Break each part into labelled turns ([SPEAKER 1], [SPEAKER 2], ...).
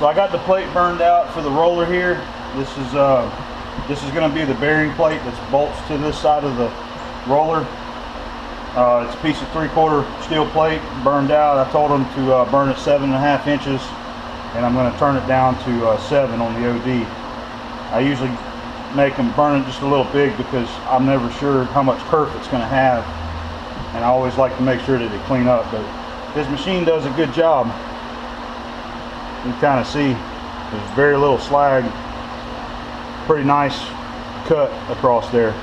[SPEAKER 1] So I got the plate burned out for the roller here. This is going to be the bearing plate that bolts to this side of the roller. It's a piece of 3/4 steel plate burned out. I told them to burn it 7.5 inches, and I'm going to turn it down to 7 on the OD. I usually make them burn it just a little big because I'm never sure how much kerf it's going to have, and I always like to make sure that they clean up. But this machine does a good job. You can kind of see there's very little slag. Pretty nice cut across there.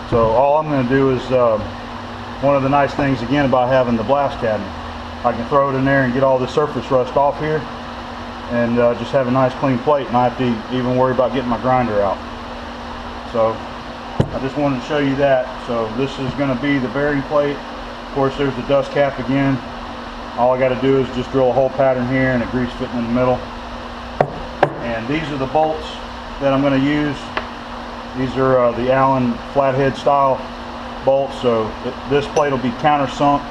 [SPEAKER 1] So all I'm going to do is one of the nice things again about having the blast cabinet, I can throw it in there and get all the surface rust off here, and just have a nice clean plate, and I have to even worry about getting my grinder out. So I just wanted to show you that. So this is going to be the bearing plate. Of course, there's the dust cap again. All I got to do is just drill a hole pattern here and a grease fitting in the middle. And these are the bolts that I'm going to use. These are the Allen flathead style bolts. So this plate will be countersunk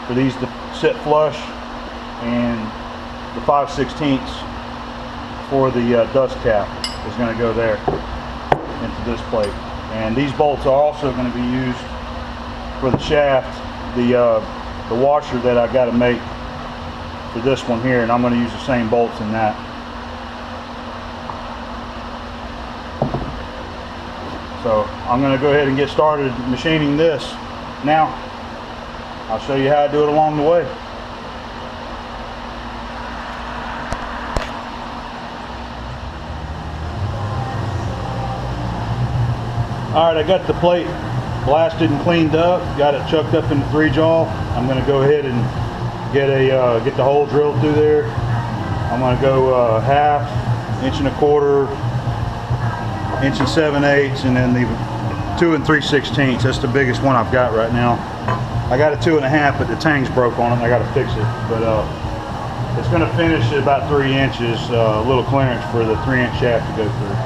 [SPEAKER 1] for these to sit flush, and the 5/16 for the dust cap is going to go there into this plate. And these bolts are also going to be used for the shaft, the washer that I got to make for this one here, and I'm going to use the same bolts in that. So I'm going to go ahead and get started machining this now. I'll show you how I do it along the way. Alright, I got the plate blasted and cleaned up, got it chucked up in the 3-jaw. I'm going to go ahead and get the hole drilled through there. I'm going to go 1/2 inch and 1/4, 1 7/8, and then the 2 3/16. That's the biggest one I've got right now. I got a 2.5, but the tang's broke on it. I got to fix it. But it's going to finish at about 3 inches, a little clearance for the 3-inch shaft to go through.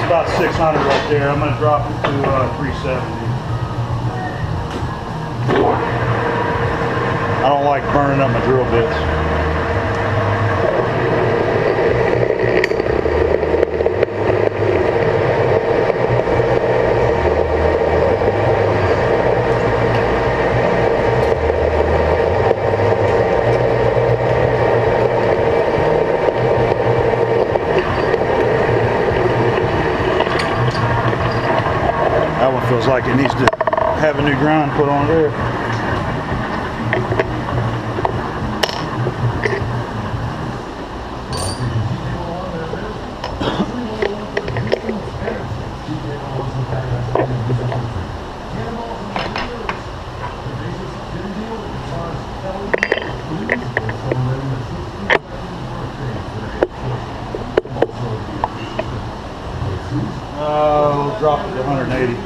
[SPEAKER 1] About 600 right there. I'm going to drop it to 370. I don't like burning up my drill bits. That one feels like it needs to have a new grind put on there. We'll drop it to 180.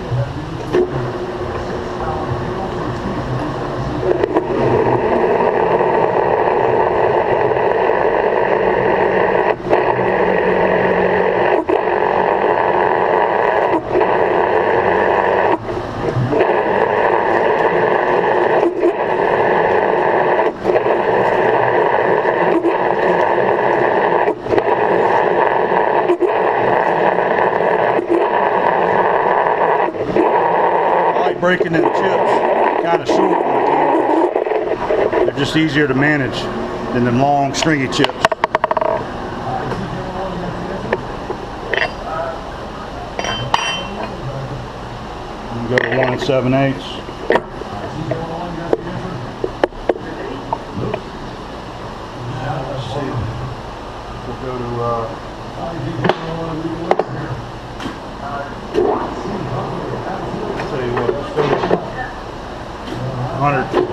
[SPEAKER 1] Breaking in the chips kind of short when I can. They're just easier to manage than them long stringy chips. And go to 1 7/8. Let's see. We'll go to I'll tell you what, let's go to 100.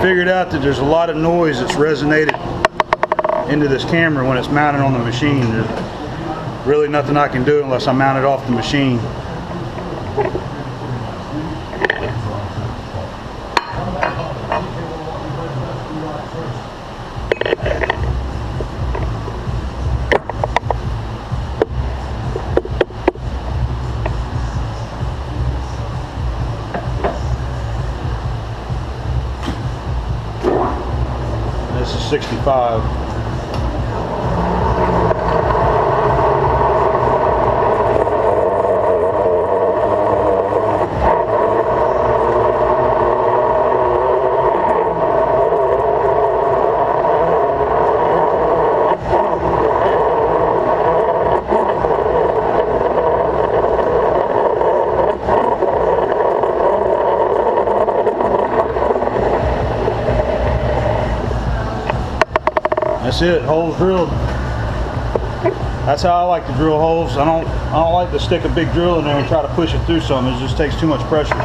[SPEAKER 1] Figured out that there's a lot of noise that's resonated into this camera when it's mounted on the machine. There's really nothing I can do unless I mount it off the machine. This is 65. That's it, holes drilled. That's how I like to drill holes. I don't like to stick a big drill in there and try to push it through something. It just takes too much pressure.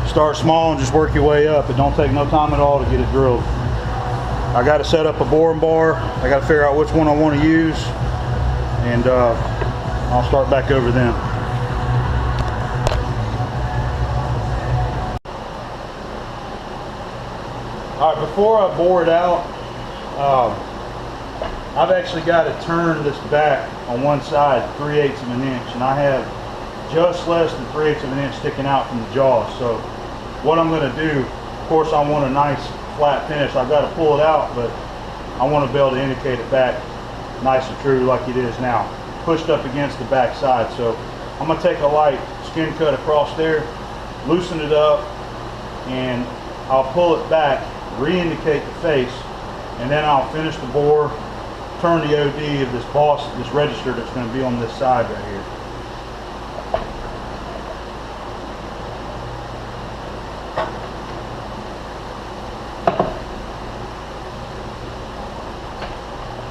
[SPEAKER 1] Start small and just work your way up. It don't take no time at all to get it drilled. I got to set up a boring bar. I got to figure out which one I want to use, and I'll start back over then. All right, before I bore it out, I've actually got to turn this back on one side 3/8 of an inch, and I have just less than 3/8 of an inch sticking out from the jaws. So what I'm going to do, of course I want a nice flat finish. I've got to pull it out, but I want to be able to indicate it back nice and true like it is now, pushed up against the back side. So I'm going to take a light skin cut across there, loosen it up, and I'll pull it back, re-indicate the face, and then I'll finish the bore, turn the OD of this boss, this register that's going to be on this side right here.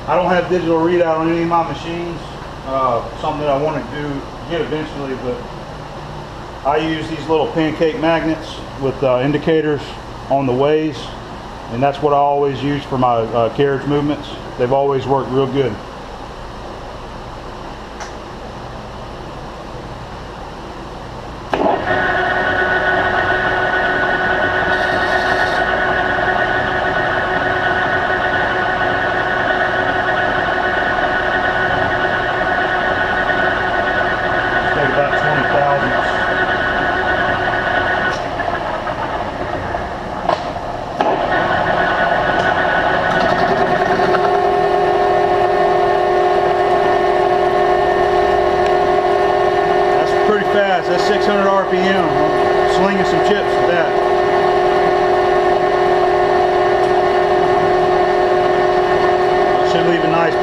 [SPEAKER 1] I don't have digital readout on any of my machines, something that I want to get eventually, but I use these little pancake magnets with indicators on the ways, and that's what I always use for my carriage movements. They've always worked real good. Take about 20 thousandths. Fast. That's 600 RPM. I'm slinging some chips with that. Should leave a nice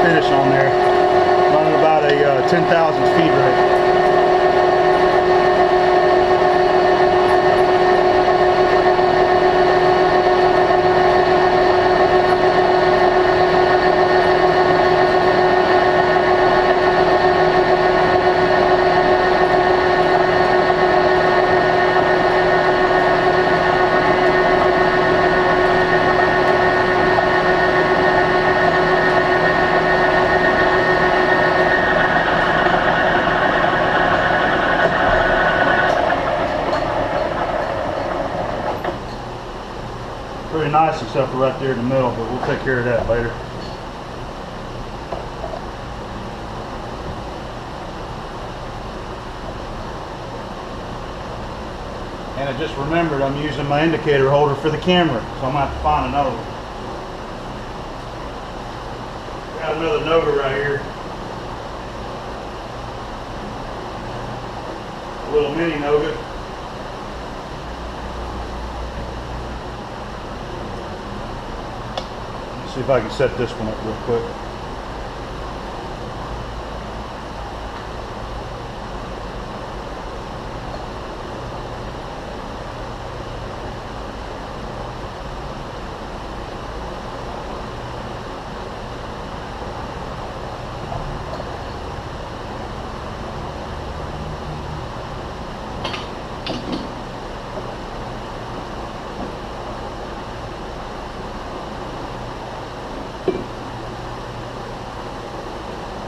[SPEAKER 1] finish on there. Running about a 10,000 feet rate. Pretty nice except for right there in the middle, but we'll take care of that later. And I just remembered I'm using my indicator holder for the camera, so I'm gonna have to find another one. Got another Noga right here. A little mini Noga. Let's see if I can set this one up real quick.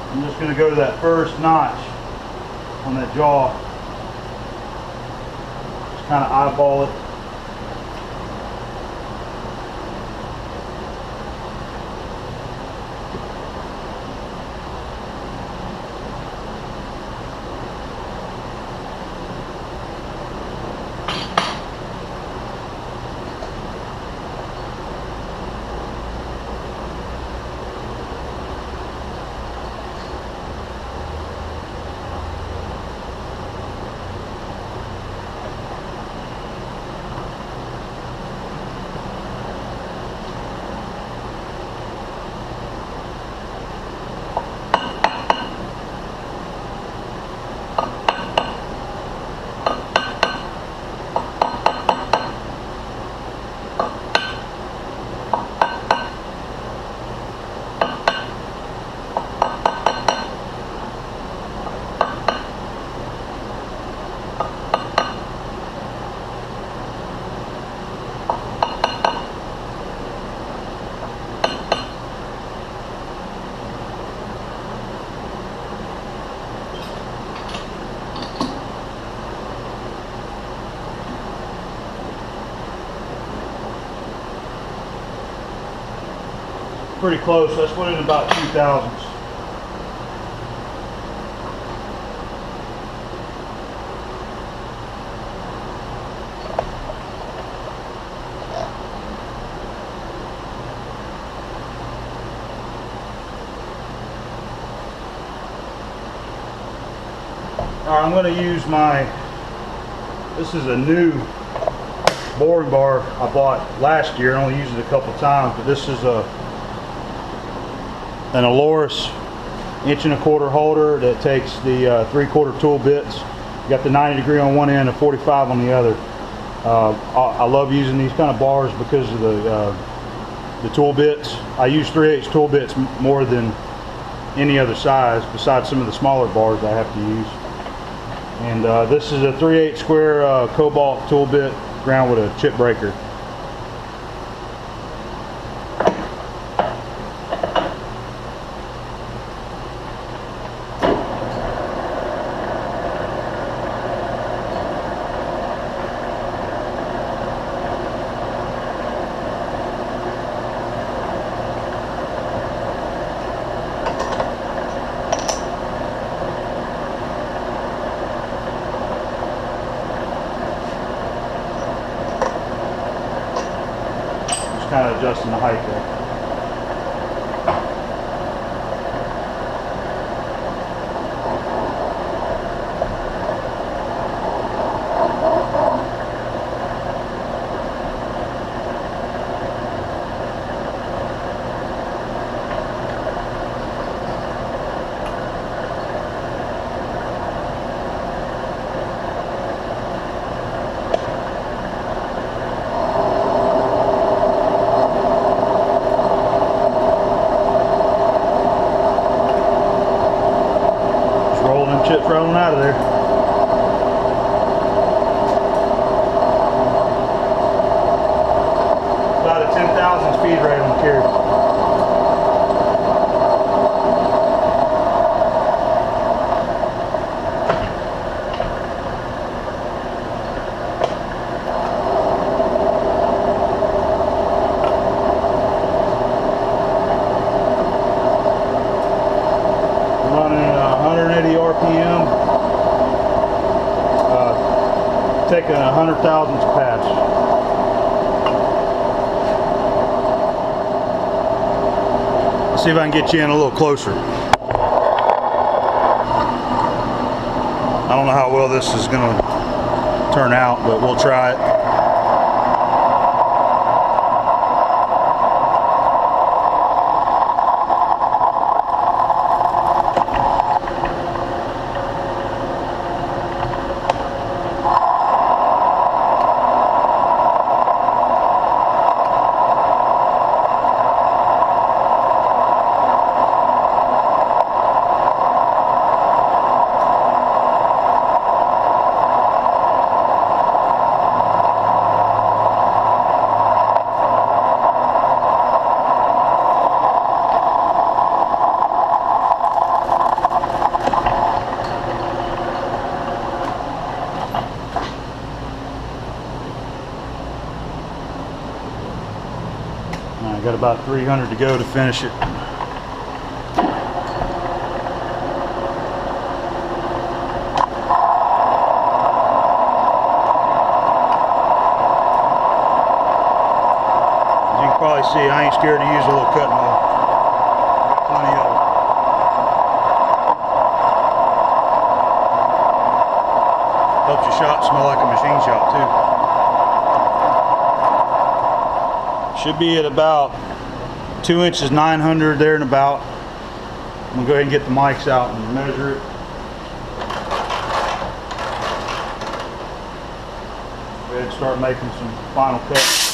[SPEAKER 1] I'm just going to go to that first notch on that jaw. Just kind of eyeball it. Pretty close. Let's put it in about 2000s. Alright, I'm going to use this is a new boring bar I bought last year. I only used it a couple times, but this is an Aloris 1¼ holder that takes the 3/4 tool bits. You got the 90 degree on one end and 45 on the other. I love using these kind of bars because of the tool bits. I use 3/8 tool bits more than any other size besides some of the smaller bars I have to use. And this is a 3/8 square Cobalt tool bit ground with a chip breaker. Kind of adjusting the height there. Chips rolling out of there. About a 10,000 speed rate on the carry. Running 180 RPM, taking a 100,000th pass. Let's see if I can get you in a little closer. I don't know how well this is going to turn out, but we'll try it. I got about 300 to go to finish it. As you can probably see, I ain't scared to use a little cutting wheel. Got plenty of it. Helps your shop smell like a machine shop too. Should be at about 2 inches 900 there and about. I'm gonna go ahead and get the mics out and measure it. Go ahead and start making some final cuts.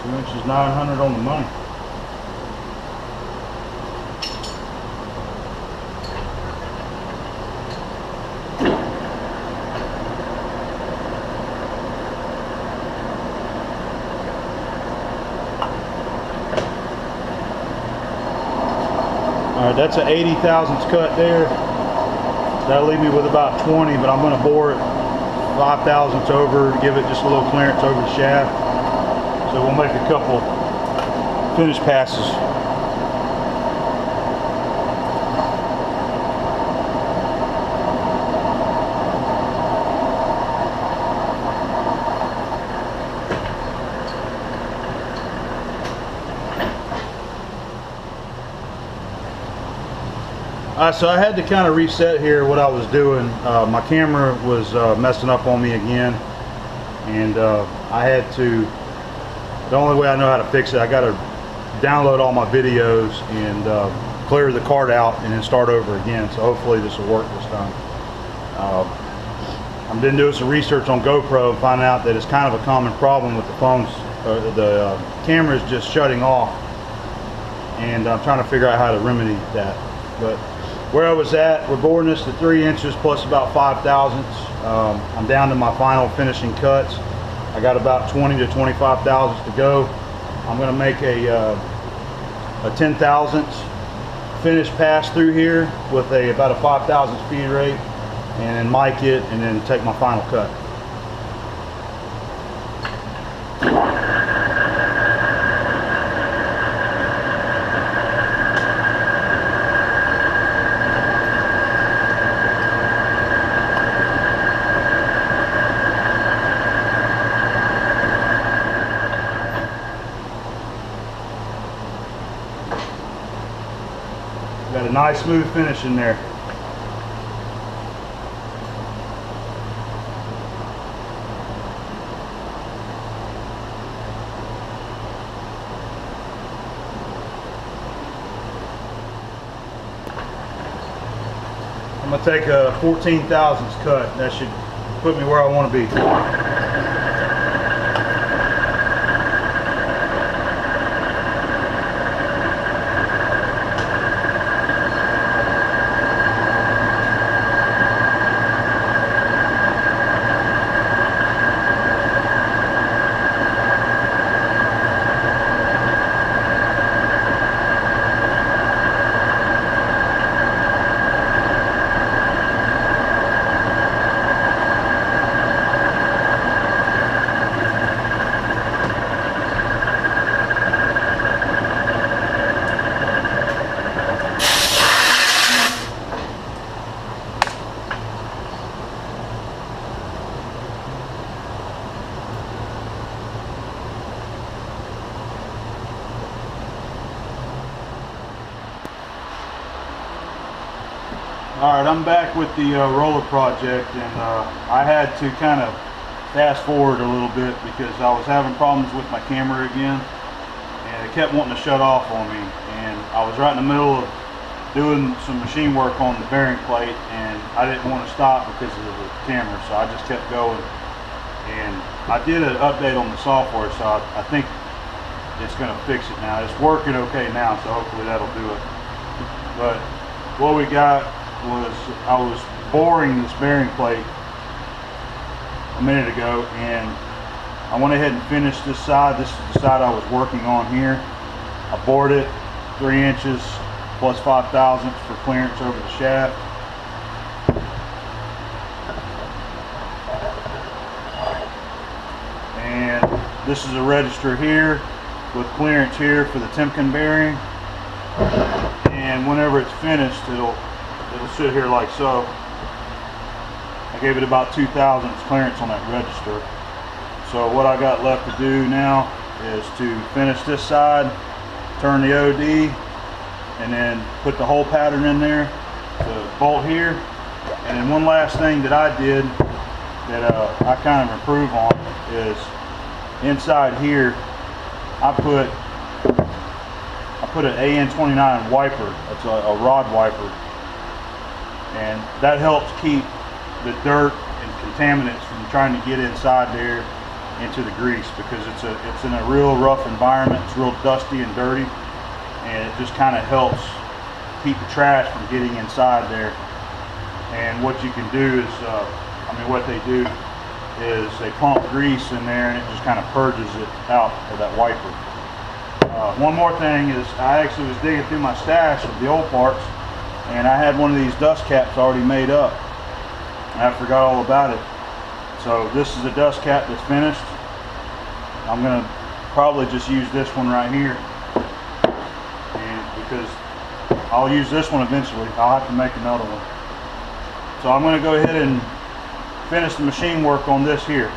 [SPEAKER 1] Which is 900 on the money. Alright, that's an 80 thousandths cut there. That'll leave me with about 20, but I'm going to bore it 5 thousandths over to give it just a little clearance over the shaft. So we'll make a couple finish passes. So I had to kind of reset here what I was doing. My camera was messing up on me again, and I had to. The only way I know how to fix it, I got to download all my videos and clear the card out and then start over again. So hopefully this will work this time. I've been doing some research on GoPro and finding out that it's kind of a common problem with the phones. The camera is just shutting off, and I'm trying to figure out how to remedy that. But where I was at, we're boring this to 3 inches plus about 5 thousandths. I'm down to my final finishing cuts. I got about 20 to 25 thousandths to go. I'm going to make a 10 thousandths finish pass through here with about a 5 thousandths speed rate, and then mic it, and then take my final cut. Got a nice smooth finish in there. I'm going to take a 14 thousandths cut. That should put me where I want to be. Alright, I'm back with the roller project, and I had to kind of fast forward a little bit because I was having problems with my camera again, and it kept wanting to shut off on me, and I was right in the middle of doing some machine work on the bearing plate, and I didn't want to stop because of the camera, so I just kept going. And I did an update on the software, so I think it's going to fix it now. It's working okay now, so hopefully that'll do it. But what we got was, I was boring this bearing plate a minute ago, and I went ahead and finished this side. This is the side I was working on here. I bored it 3 inches plus 5/1000 for clearance over the shaft. And this is a register here with clearance here for the Timken bearing. And whenever it's finished, it'll sit here like so. I gave it about 2/1000 clearance on that register. So what I got left to do now is to finish this side, turn the OD, and then put the hole pattern in there to bolt here. And then one last thing that I did that I kind of improve on is inside here I put an AN29 wiper. It's a rod wiper, and that helps keep the dirt and contaminants from trying to get inside there into the grease, because it's in a real rough environment. It's real dusty and dirty, and it just kind of helps keep the trash from getting inside there. And what you can do is, what they do is they pump grease in there, and it just kind of purges it out of that wiper. One more thing is, I actually was digging through my stash of the old parts, and I had one of these dust caps already made up, and I forgot all about it. So this is a dust cap that's finished. I'm going to probably just use this one right here, and because I'll use this one eventually. I'll have to make another one. So I'm going to go ahead and finish the machine work on this here.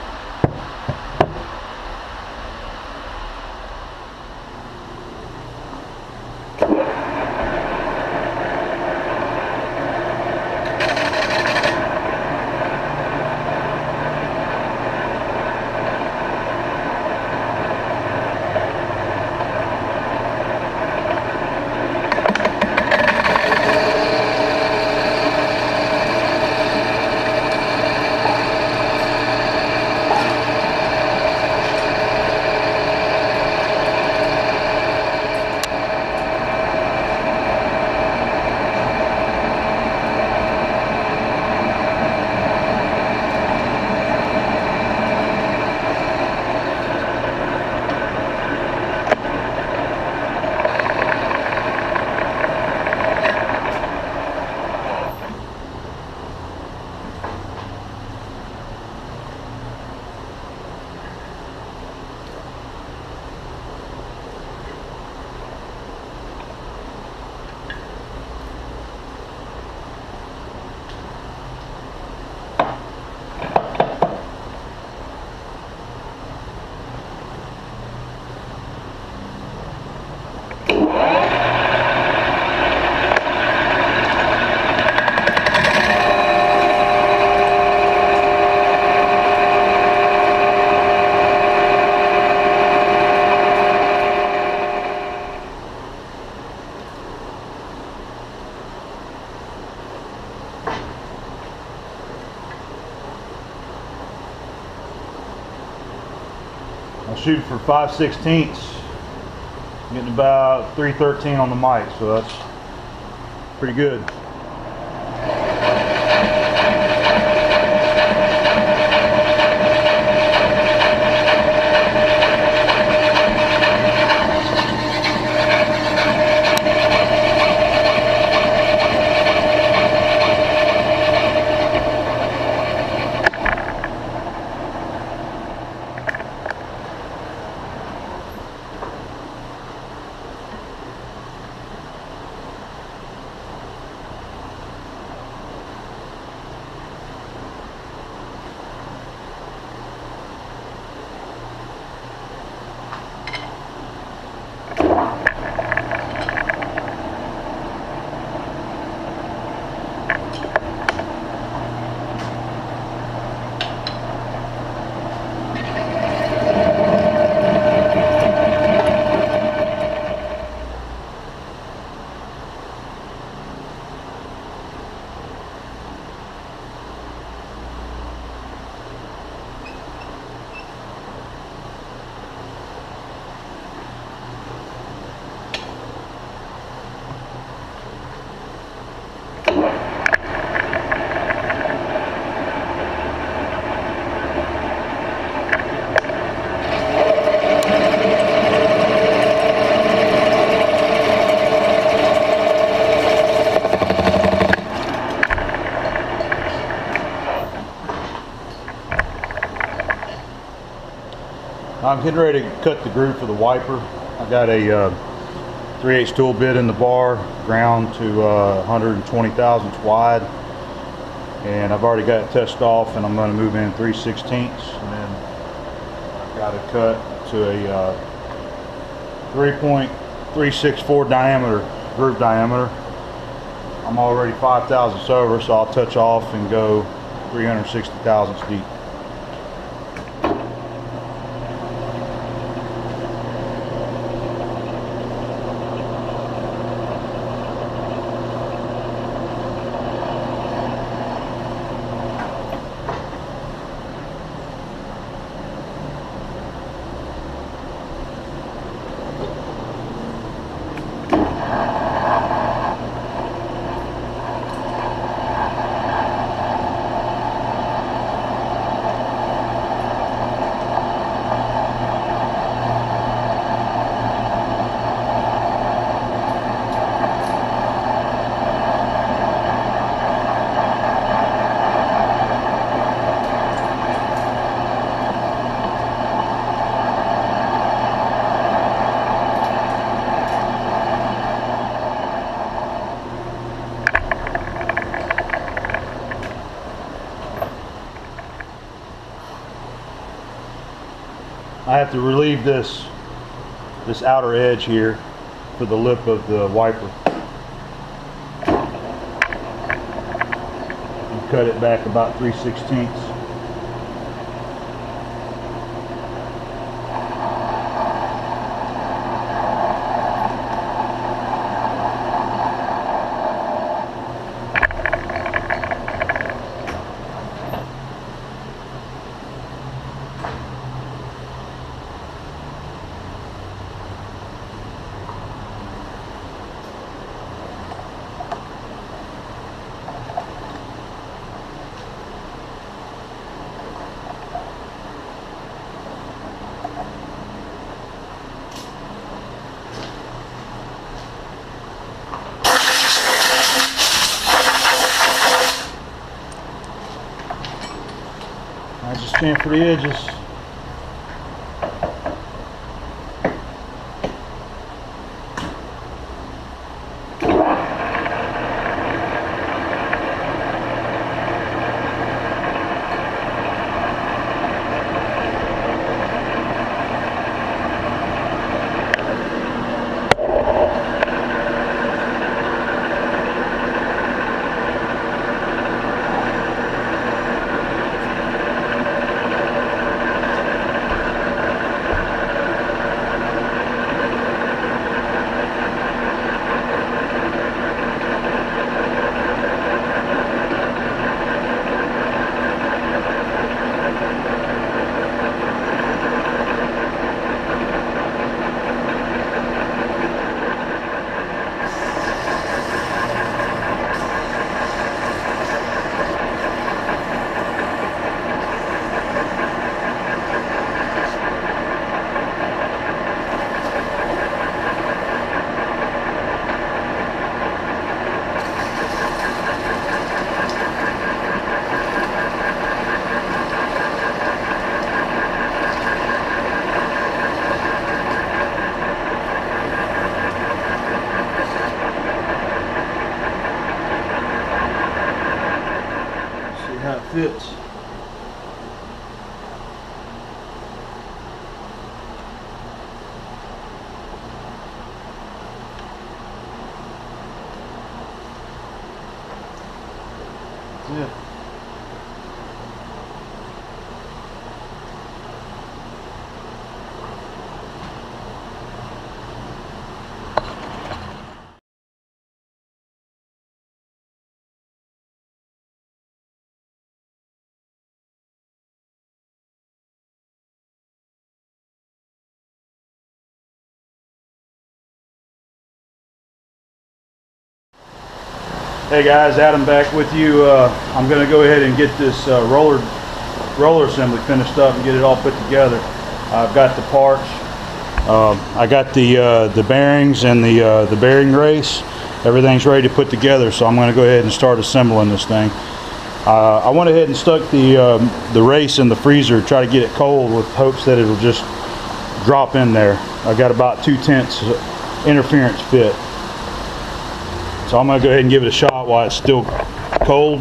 [SPEAKER 1] I'm shooting for 5/16, getting about 313 on the mic, so that's pretty good. I'm getting ready to cut the groove for the wiper. I got a 3/8 tool bit in the bar, ground to 120 thousandths wide, and I've already got it tested off, and I'm going to move in 3/16, and then I've got it cut to a 3.364 diameter groove diameter. I'm already 5 thousandths over, so I'll touch off and go 360 thousandths deep. I have to relieve this outer edge here for the lip of the wiper. And cut it back about 3/16. I just stamp for the edges. How it fits. That's it. Hey guys, Adam back with you. I'm going to go ahead and get this roller assembly finished up and get it all put together. I've got the parts. I got the bearings and the bearing race. Everything's ready to put together, so I'm going to go ahead and start assembling this thing. I went ahead and stuck the race in the freezer, try to get it cold with hopes that it'll just drop in there. I got about 2/10 interference fit. So I'm gonna go ahead and give it a shot while it's still cold.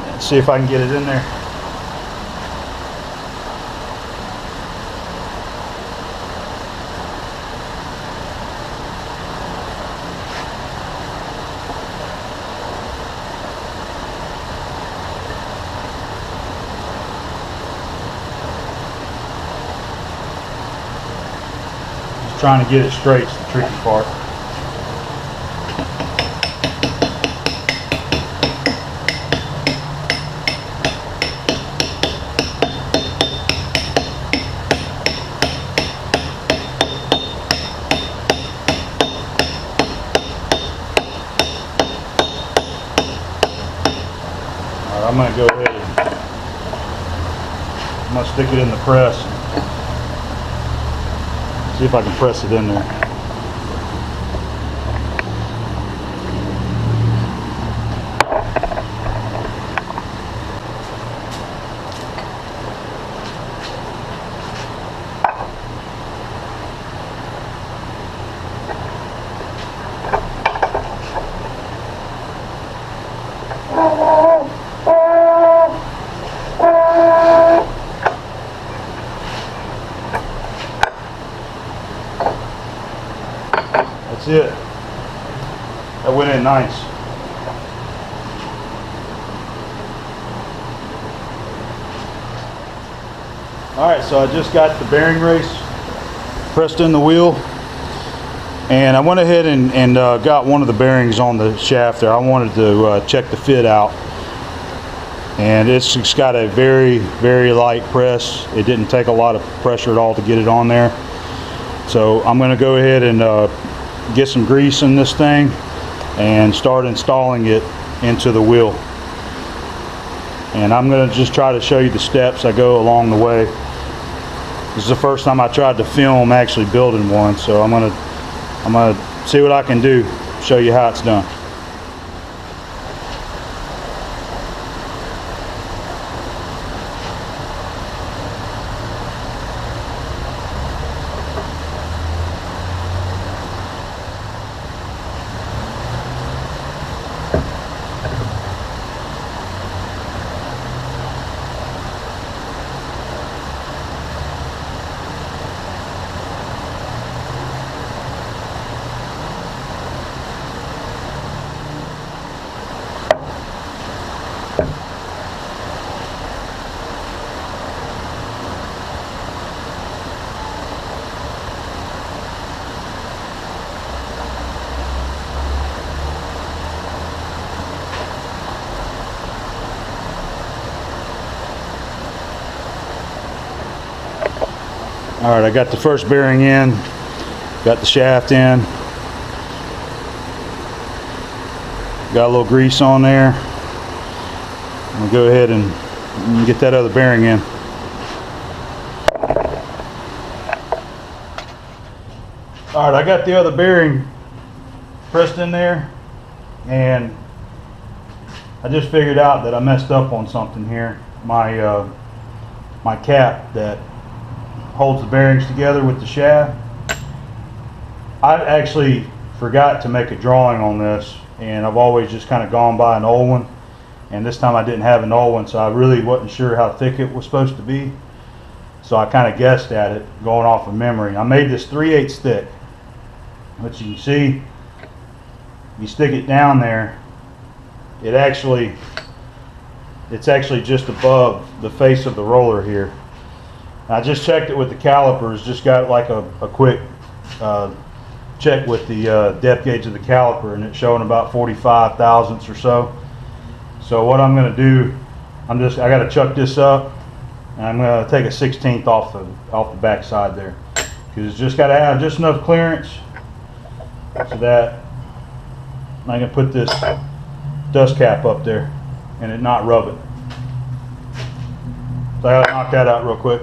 [SPEAKER 1] Let's see if I can get it in there. Trying to get it straight is the tricky part. All right, I'm going to go ahead and I'm going to stick it in the press. See if I can press it in there. That's it. That went in nice. Alright, so I just got the bearing race pressed in the wheel, and I went ahead and got one of the bearings on the shaft there. I wanted to check the fit out, and it's got a very, very light press. It didn't take a lot of pressure at all to get it on there. So I'm going to go ahead and get some grease in this thing and start installing it into the wheel. And I'm going to just try to show you the steps I go along the way. This is the first time I tried to film actually building one, so I'm gonna see what I can do, show you how it's done. All right, I got the first bearing in, got the shaft in, got a little grease on there. I'm gonna go ahead and get that other bearing in. All right, I got the other bearing pressed in there, and I just figured out that I messed up on something here. My cap that holds the bearings together with the shaft, I actually forgot to make a drawing on this, and I've always just kind of gone by an old one, and this time I didn't have an old one, so I really wasn't sure how thick it was supposed to be, so I kind of guessed at it going off of memory. I made this 3/8 thick, but you can see, you stick it down there, it's actually just above the face of the roller here. I just checked it with the calipers, just got like a quick check with the depth gauge of the caliper, and it's showing about 45 thousandths or so. So what I'm going to do, I got to chuck this up, and I'm going to take a 1/16 off the back side there, because it's just got to have just enough clearance so that I can put this dust cap up there and it not rub it. So I got to knock that out real quick.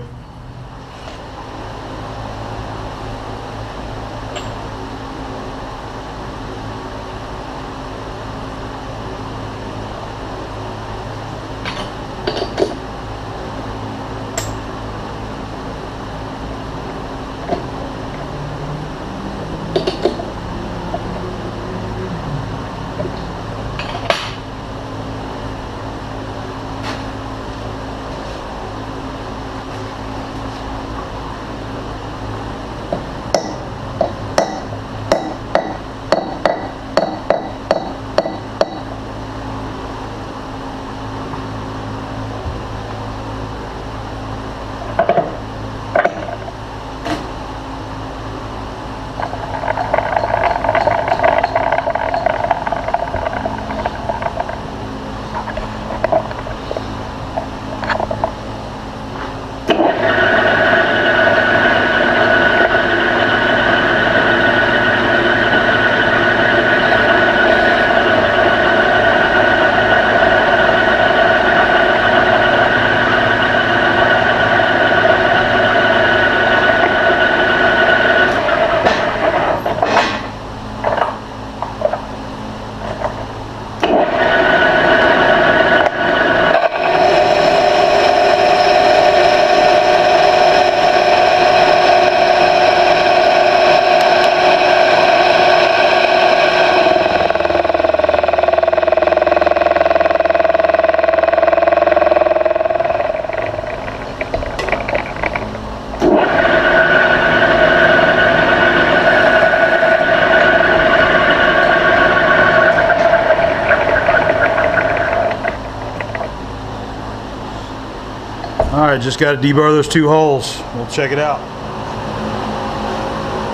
[SPEAKER 1] Alright, just got to deburr those two holes. We'll check it out.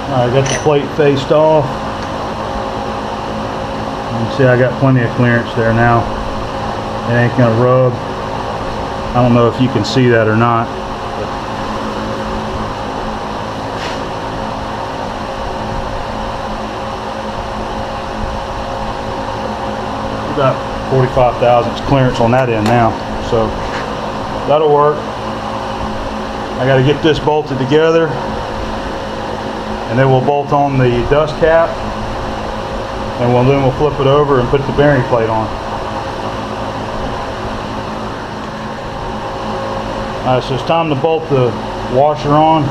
[SPEAKER 1] Alright, got the plate faced off. You can see I got plenty of clearance there now. It ain't going to rub. I don't know if you can see that or not. About 45 thousandths clearance on that end now, so that'll work. I got to get this bolted together, and then we'll bolt on the dust cap, and then we'll flip it over and put the bearing plate on. Alright, so it's time to bolt the washer on.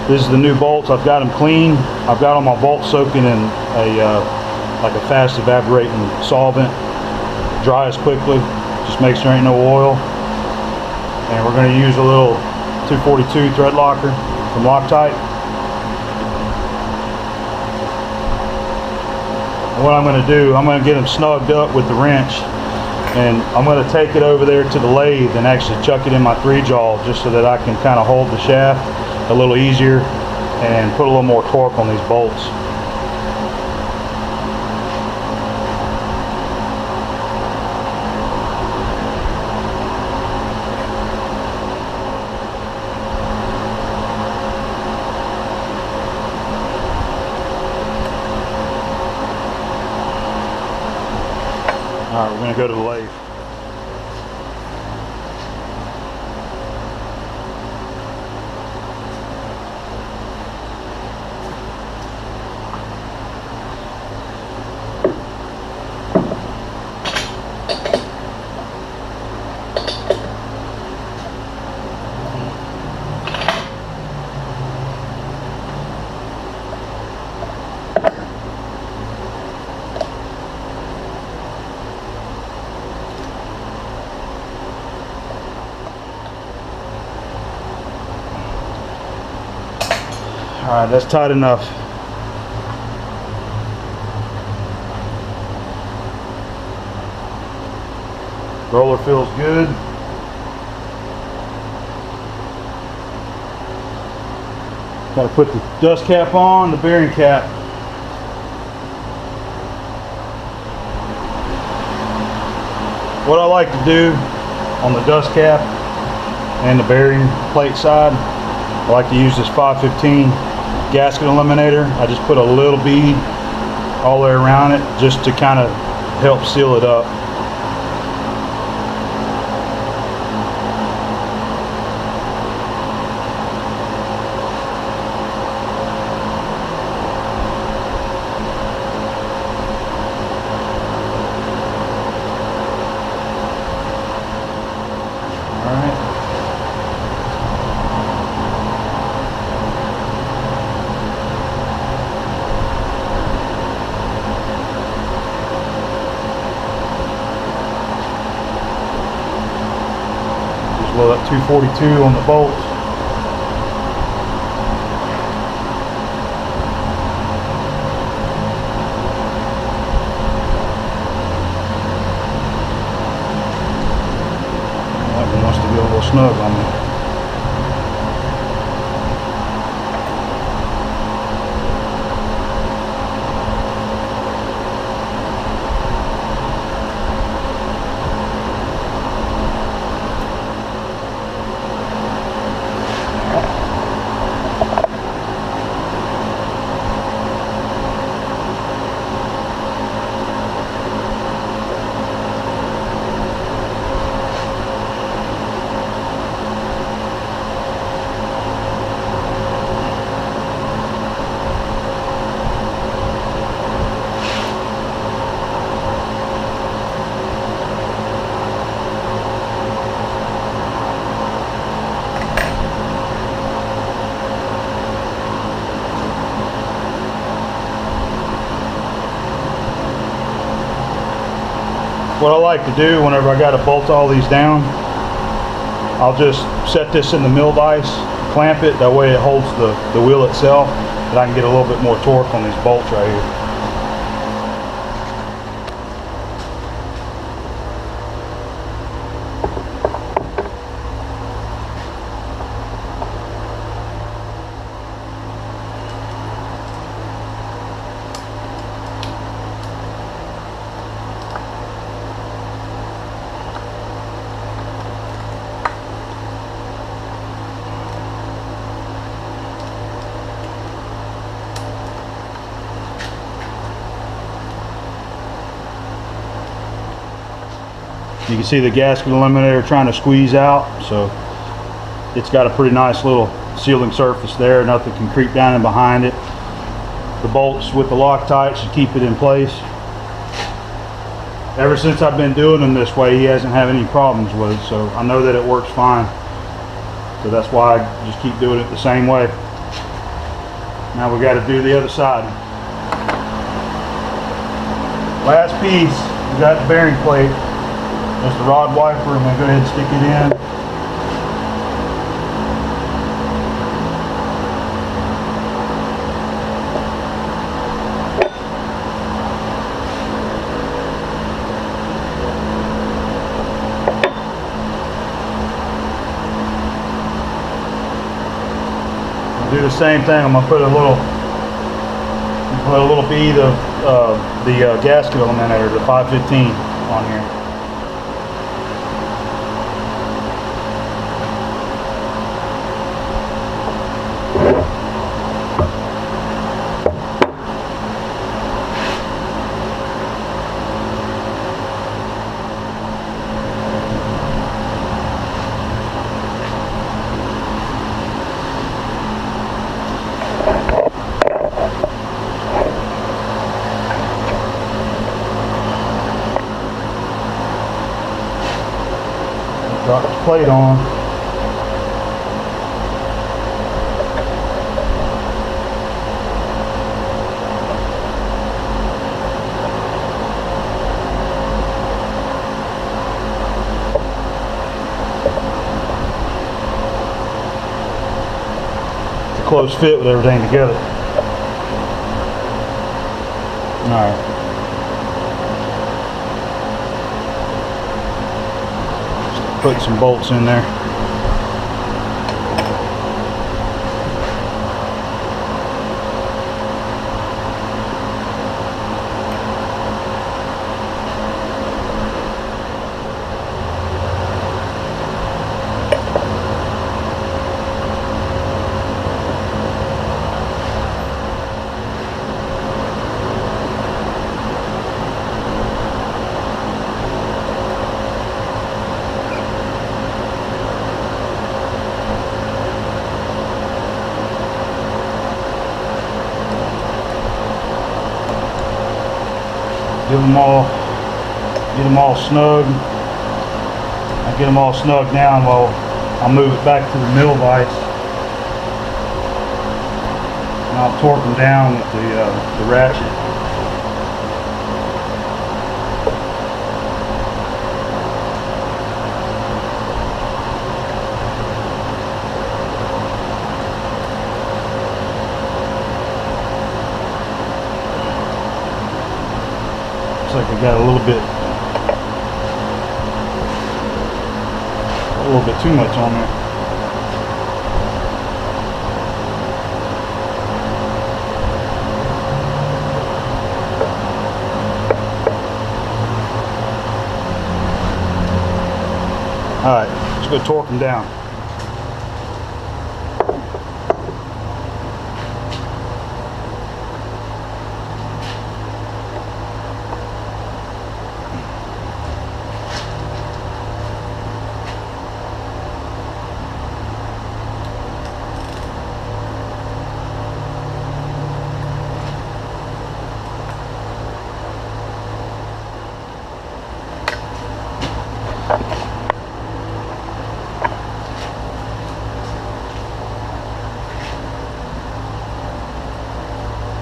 [SPEAKER 1] This is the new bolts. I've got them clean. I've got all my bolts soaking in like a fast evaporating solvent. Dries quickly, just make sure there ain't no oil. And we're going to use a little 242 thread locker from Loctite. And what I'm going to do, I'm going to get them snugged up with the wrench, and I'm going to take it over there to the lathe and actually chuck it in my 3-jaw just so that I can kind of hold the shaft a little easier and put a little more torque on these bolts. Alright, we're going to go to the lathe. Alright, that's tight enough. Roller feels good. Got to put the dust cap on, the bearing cap. What I like to do on the dust cap and the bearing plate side, I like to use this 515 gasket eliminator. I just put a little bead all the way around it just to kind of help seal it up. Load up 242 on the bolts. That one wants to be a little snug on me. What I like to do whenever I got to bolt all these down, I'll just set this in the mill vise, clamp it, that way it holds the wheel itself, and I can get a little bit more torque on these bolts right here. You can see the gasket eliminator trying to squeeze out, so it's got a pretty nice little sealing surface there. Nothing can creep down in behind it. The bolts with the Loctite should keep it in place. Ever since I've been doing them this way, he hasn't had any problems with it, so I know that it works fine. So that's why I just keep doing it the same way. Now we got to do the other side. Last piece, we got the bearing plate. That's the rod wiper. I'm going to go ahead and stick it in. Do the same thing. I'm going to put a little bead of the gasket eliminator, the 515, on here. Drop the plate on. It's a close fit with everything together. Alright. Put some bolts in there. Get them all snug. I get them all snug down. Well, I'll move it back to the mill vise, and I'll torque them down with the ratchet. Looks like I got a little bit too much on there. All right, let's go torque them down.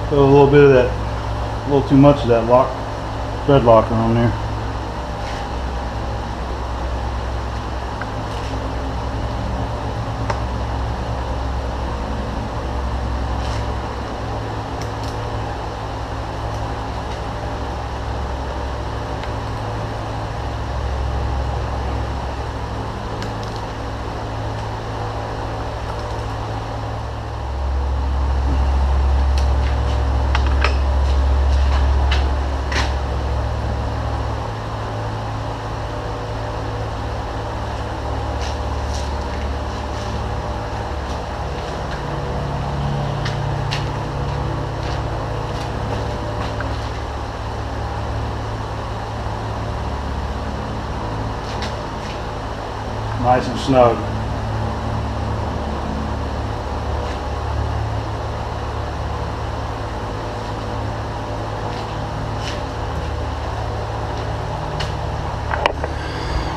[SPEAKER 1] Put a little bit of that, a little too much of that thread locker on there. nice and snug.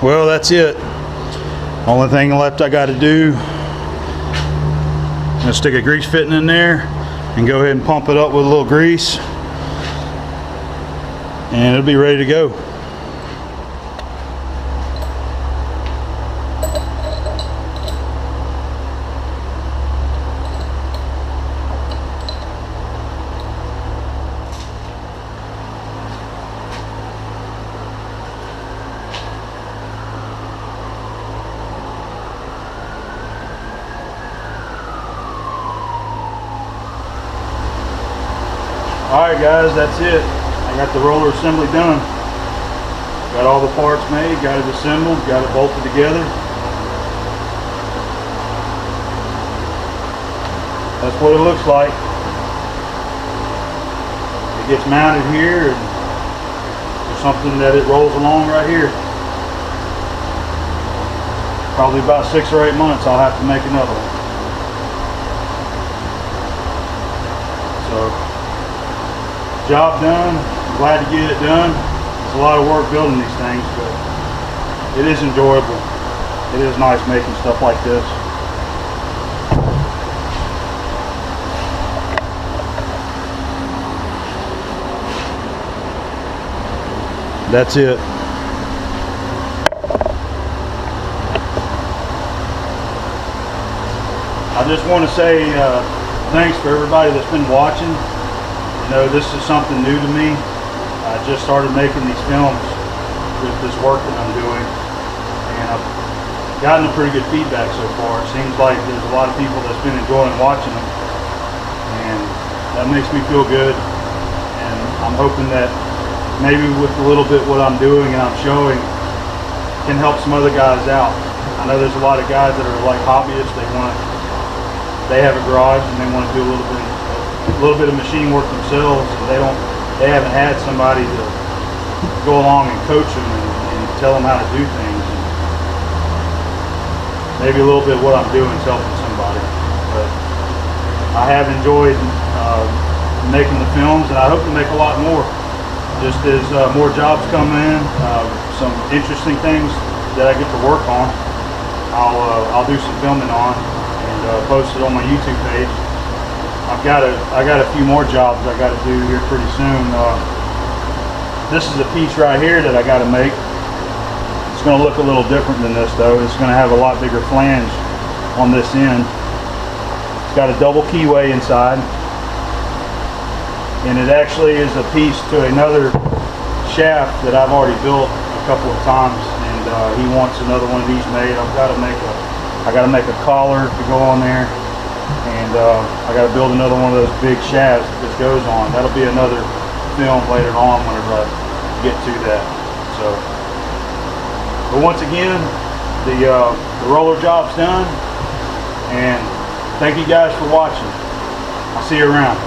[SPEAKER 1] Well, that's it. Only thing left I got to do, I'm gonna stick a grease fitting in there and go ahead and pump it up with a little grease, and it'll be ready to go. Alright guys, that's it. I got the roller assembly done. Got all the parts made, got it assembled, got it bolted together. That's what it looks like. It gets mounted here, and there's something that it rolls along right here. Probably about 6 or 8 months I'll have to make another one. So, job done. I'm glad to get it done. It's a lot of work building these things, but it is enjoyable. It is nice making stuff like this. That's it. I just want to say thanks for everybody that's been watching. You know, this is something new to me. I just started making these films with this work that I'm doing, and I've gotten a pretty good feedback so far. It seems like there's a lot of people that's been enjoying watching them, and that makes me feel good. And I'm hoping that maybe with a little bit what I'm doing and I'm showing can help some other guys out. I know there's a lot of guys that are like hobbyists. They have a garage and they want to do a little bit of machine work themselves, and they haven't had somebody to go along and coach them and tell them how to do things. And maybe a little bit of what I'm doing is helping somebody. But I have enjoyed making the films, and I hope to make a lot more. Just as more jobs come in, some interesting things that I get to work on, I'll do some filming on and post it on my YouTube page. I got a few more jobs I got to do here pretty soon. This is a piece right here that I got to make. It's going to look a little different than this though. It's going to have a lot bigger flange on this end. It's got a double keyway inside, and it actually is a piece to another shaft that I've already built a couple of times, and he wants another one of these made. I got to make a collar to go on there. And I got to build another one of those big shafts that this goes on. That'll be another film later on whenever I get to that. So, but once again, the roller job's done, and thank you guys for watching. I'll see you around.